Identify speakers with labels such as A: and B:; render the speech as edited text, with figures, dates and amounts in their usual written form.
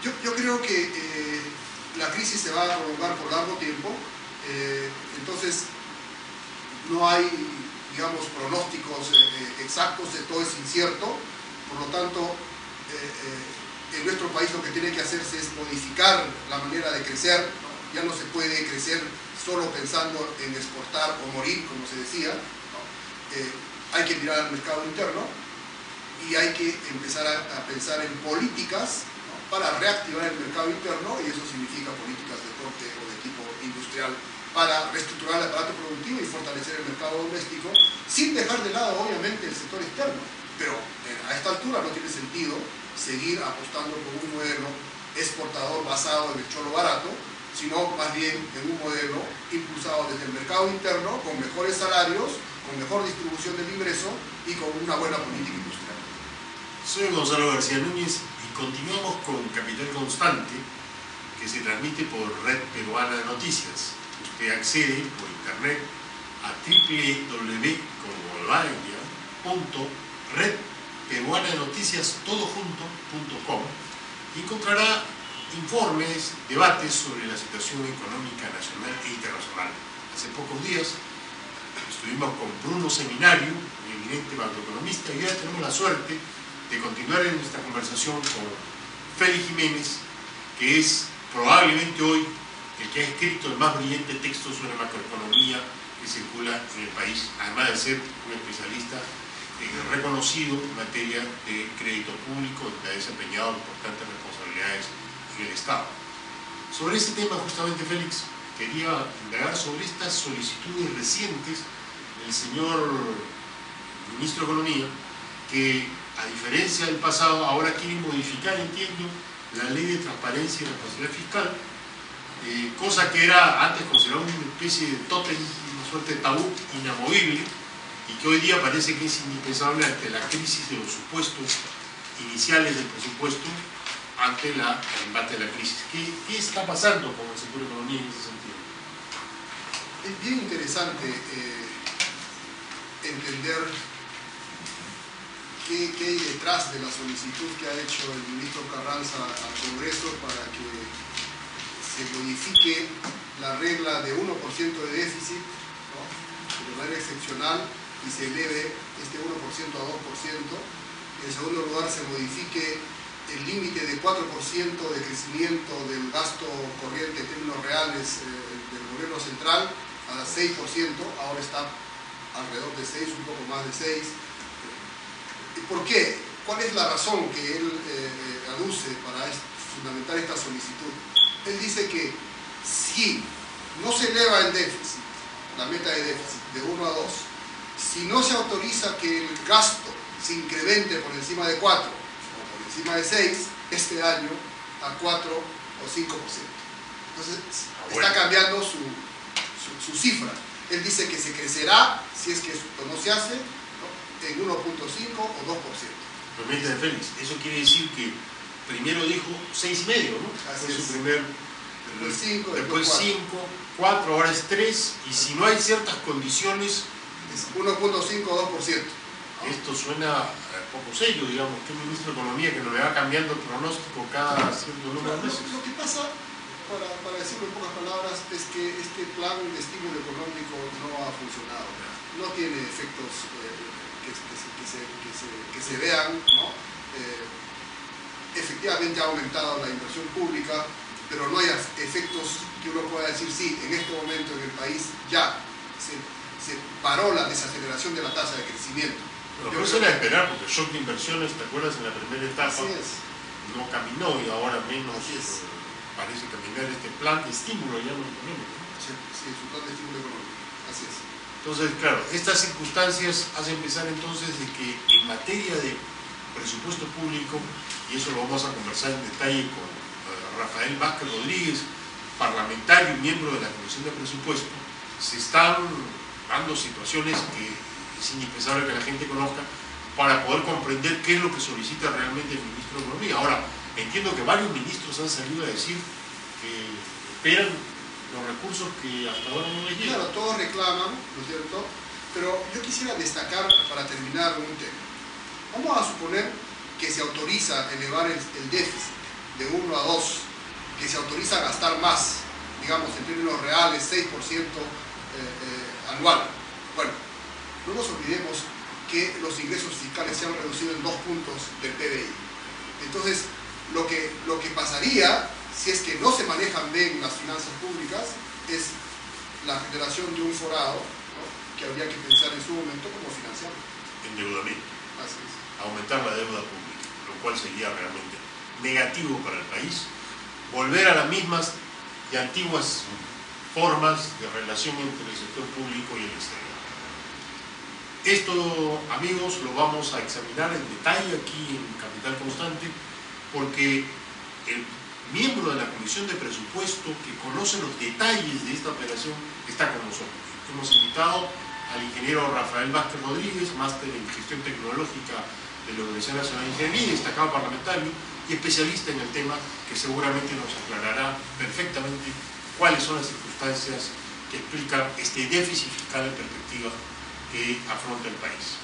A: Yo creo que la crisis se va a prolongar por largo tiempo, entonces no hay, digamos, pronósticos exactos, todo es incierto, por lo tanto, en nuestro país lo que tiene que hacerse es modificar la manera de crecer, ¿no? Ya no se puede crecer solo pensando en exportar o morir, como se decía, ¿no? Hay que mirar al mercado interno y hay que empezar a pensar en políticas, ¿no?, para reactivar el mercado interno, y eso significa políticas de corte o de tipo industrial para reestructurar el aparato productivo y fortalecer el mercado doméstico, sin dejar de lado, obviamente, el sector externo. Pero a esta altura no tiene sentido seguir apostando por un modelo exportador basado en el cholo barato, sino más bien en un modelo impulsado desde el mercado interno, con mejores salarios, con mejor distribución del ingreso y con una buena política industrial.
B: Soy Gonzalo García Núñez y continuamos con Capital Constante, que se transmite por Red Peruana de Noticias. Usted accede por internet a www.redperuanadenoticias.com y encontrará informes, debates sobre la situación económica nacional e internacional. Hace pocos días estuvimos con Bruno Seminario, un eminente macroeconomista, y ahora tenemos la suerte de continuar en nuestra conversación con Félix Jiménez, que es probablemente hoy el que ha escrito el más brillante texto sobre macroeconomía que circula en el país, además de ser un especialista reconocido en materia de crédito público, que ha desempeñado importantes responsabilidades en el Estado. Sobre este tema, justamente, Félix, quería indagar sobre estas solicitudes recientes del señor ministro de Economía, que, a diferencia del pasado, ahora quiere modificar, entiendo, la ley de transparencia y responsabilidad fiscal, cosa que era antes considerada una especie de tótem, una suerte de tabú inamovible, y que hoy día parece que es indispensable ante la crisis de los supuestos iniciales del presupuesto, ante el embate de la crisis. ¿Qué está pasando con el sector de economía en ese sentido?
A: Es bien interesante entender qué hay detrás de la solicitud que ha hecho el ministro Carranza al Congreso para que se modifique la regla de 1% de déficit, ¿no?, de manera excepcional, y se eleve este 1% a 2%. En segundo lugar, se modifique el límite de 4% de crecimiento del gasto corriente en términos reales del gobierno central a 6%, ahora está alrededor de 6, un poco más de 6. ¿Por qué? ¿Cuál es la razón que él aduce para fundamentar esta solicitud? Él dice que si no se eleva el déficit, la meta de déficit, de 1 a 2, si no se autoriza que el gasto se incremente por encima de 4 o por encima de 6 este año a 4 o 5%. Entonces está cambiando su cifra. Él dice que se crecerá, si es que esto no se hace, ¿no?, en 1.5 o 2%.
B: Permítame, Félix, eso quiere decir que primero dijo 6,5, ¿no?
A: Así
B: fue
A: es.
B: su primer,
A: Después 5,
B: después 5, 4, ahora es 3, y si no hay ciertas condiciones,
A: es 1.5 o 2%.
B: esto suena poco serio, digamos, que un ministro de Economía que no le va cambiando el pronóstico cada cierto número de meses.
A: Lo que pasa, para decirlo en pocas palabras, es que este plan de estímulo económico no ha funcionado, no tiene efectos que se vean, ¿no? Efectivamente ha aumentado la inversión pública, pero no hay efectos que uno pueda decir, sí, en este momento en el país ya se paró la desaceleración de la tasa de crecimiento.
B: Pero eso era de esperar, porque el shock de inversiones, ¿te acuerdas? En la primera etapa no caminó, y ahora menos parece caminar este plan de estímulo ya no económico.
A: Sí, su plan de estímulo económico, así es.
B: Entonces, claro, estas circunstancias hacen pensar entonces de que en materia de presupuesto público, y eso lo vamos a conversar en detalle con Rafael Vázquez Rodríguez, parlamentario y miembro de la Comisión de Presupuesto, se están dando situaciones que es indispensable que la gente conozca para poder comprender qué es lo que solicita realmente el ministro de Economía. Ahora, entiendo que varios ministros han salido a decir que esperan los recursos que hasta ahora no les llegan.
A: Claro, todos reclaman, ¿no es cierto? Pero yo quisiera destacar, para terminar, un tema. Vamos a suponer que se autoriza elevar el déficit de 1 a 2 comienza a gastar más, digamos en términos reales, 6% anual. Bueno, no nos olvidemos que los ingresos fiscales se han reducido en 2 puntos del PBI. Entonces, lo que pasaría, si es que no se manejan bien las finanzas públicas, es la generación de un forado, ¿no?, que habría que pensar en su momento cómo financiarlo.
B: Endeudamiento.
A: Así es.
B: Aumentar la deuda pública, lo cual sería realmente negativo para el país. Volver a las mismas y antiguas formas de relación entre el sector público y el exterior. Esto, amigos, lo vamos a examinar en detalle aquí en Capital Constante, porque el miembro de la Comisión de Presupuesto que conoce los detalles de esta operación está con nosotros. Hemos invitado al ingeniero Rafael Vázquez Rodríguez, máster en Gestión Tecnológica de la Universidad Nacional de Ingeniería, destacado parlamentario y especialista en el tema, que seguramente nos aclarará perfectamente cuáles son las circunstancias que explican este déficit fiscal en perspectiva que afronta el país.